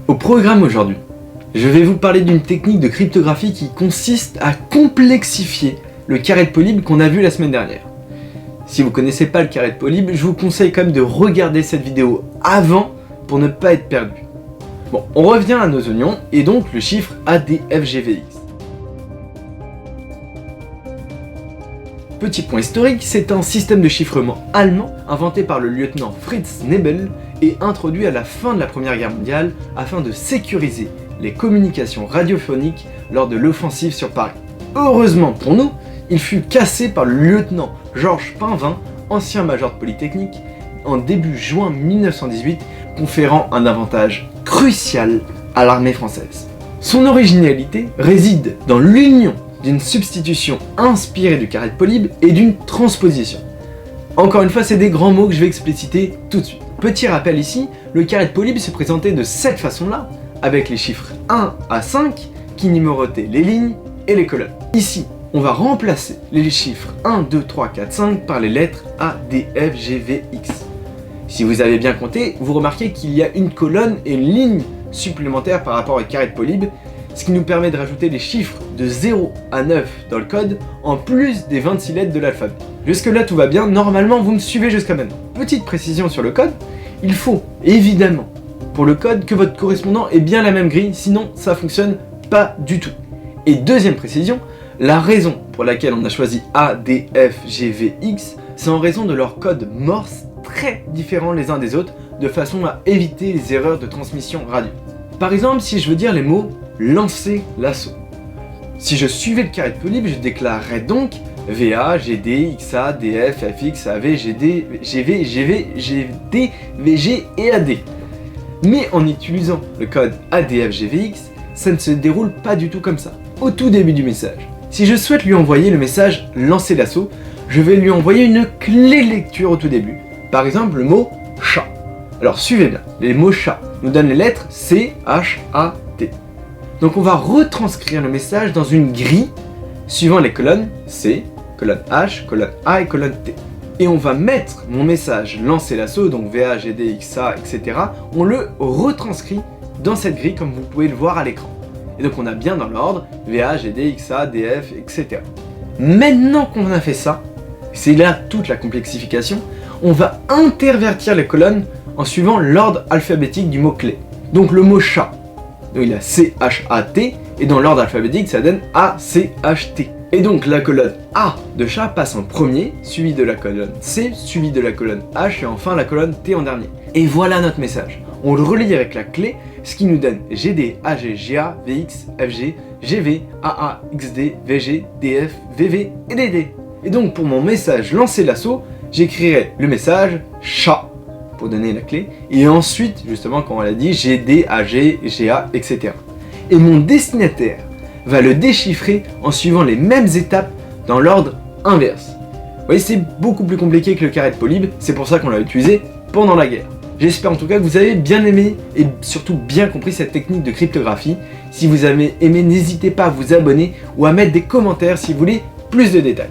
Au programme aujourd'hui, je vais vous parler d'une technique de cryptographie qui consiste à complexifier le carré de Polybe qu'on a vu la semaine dernière. Si vous ne connaissez pas le carré de Polybe, je vous conseille quand même de regarder cette vidéo avant pour ne pas être perdu. Bon, on revient à nos oignons et donc le chiffre ADFGVX. Petit point historique, c'est un système de chiffrement allemand inventé par le lieutenant Fritz Nebel et introduit à la fin de la Première Guerre mondiale afin de sécuriser les communications radiophoniques lors de l'offensive sur Paris. Heureusement pour nous, il fut cassé par le lieutenant Georges Painvin, ancien major de Polytechnique, en début juin 1918, conférant un avantage crucial à l'armée française. Son originalité réside dans l'union d'une substitution inspirée du carré de Polybe et d'une transposition. Encore une fois, c'est des grands mots que je vais expliciter tout de suite. Petit rappel ici, le carré de Polybe se présentait de cette façon-là, avec les chiffres 1 à 5 qui numérotaient les lignes et les colonnes. Ici, on va remplacer les chiffres 1, 2, 3, 4, 5 par les lettres A, D, F, G, V, X. Si vous avez bien compté, vous remarquez qu'il y a une colonne et une ligne supplémentaire par rapport au carré de Polybe, ce qui nous permet de rajouter les chiffres de 0 à 9 dans le code, en plus des 26 lettres de l'alphabet. Jusque là tout va bien, normalement vous me suivez jusqu'à maintenant. Petite précision sur le code, il faut évidemment pour le code que votre correspondant ait bien la même grille, sinon ça fonctionne pas du tout. Et deuxième précision, la raison pour laquelle on a choisi A, D, F, G, V, X, c'est en raison de leurs codes Morse très différents les uns des autres, de façon à éviter les erreurs de transmission radio. Par exemple, si je veux dire les mots « lancer l'assaut », si je suivais le carré de Polybe, je déclarerais donc VA, GD, XA, DF, FX, AV, GD, GV, GV, GD, VG et AD. Mais en utilisant le code ADFGVX, ça ne se déroule pas du tout comme ça. Au tout début du message, si je souhaite lui envoyer le message « lancer l'assaut », je vais lui envoyer une clé lecture au tout début. Par exemple, le mot « chat ». Alors suivez bien, les mots « chat » nous donnent les lettres C, H, A, T. Donc on va retranscrire le message dans une grille suivant les colonnes C, colonne H, colonne A et colonne T. Et on va mettre mon message lancer l'assaut, donc VA, GD, XA, etc. On le retranscrit dans cette grille comme vous pouvez le voir à l'écran. Et donc on a bien dans l'ordre VA, GD, XA, DF, etc. Maintenant qu'on a fait ça, c'est là toute la complexification, on va intervertir les colonnes en suivant l'ordre alphabétique du mot-clé. Donc le mot chat, donc il a C-H-A-T, et dans l'ordre alphabétique ça donne A-C-H-T. Et donc la colonne A de chat passe en premier, suivi de la colonne C, suivi de la colonne H, et enfin la colonne T en dernier. Et voilà notre message. On le relie avec la clé, ce qui nous donne GD, AG, GA, VX, FG, GV, AA, XD, VG, DF, VV et DD. Et donc pour mon message lancer l'assaut, j'écrirai le message chat pour donner la clé, et ensuite, justement, comme on l'a dit, GD, AG, GA, etc. Et mon destinataire va le déchiffrer en suivant les mêmes étapes dans l'ordre inverse. Vous voyez, c'est beaucoup plus compliqué que le carré de Polybe, c'est pour ça qu'on l'a utilisé pendant la guerre. J'espère en tout cas que vous avez bien aimé et surtout bien compris cette technique de cryptographie. Si vous avez aimé, n'hésitez pas à vous abonner ou à mettre des commentaires si vous voulez plus de détails.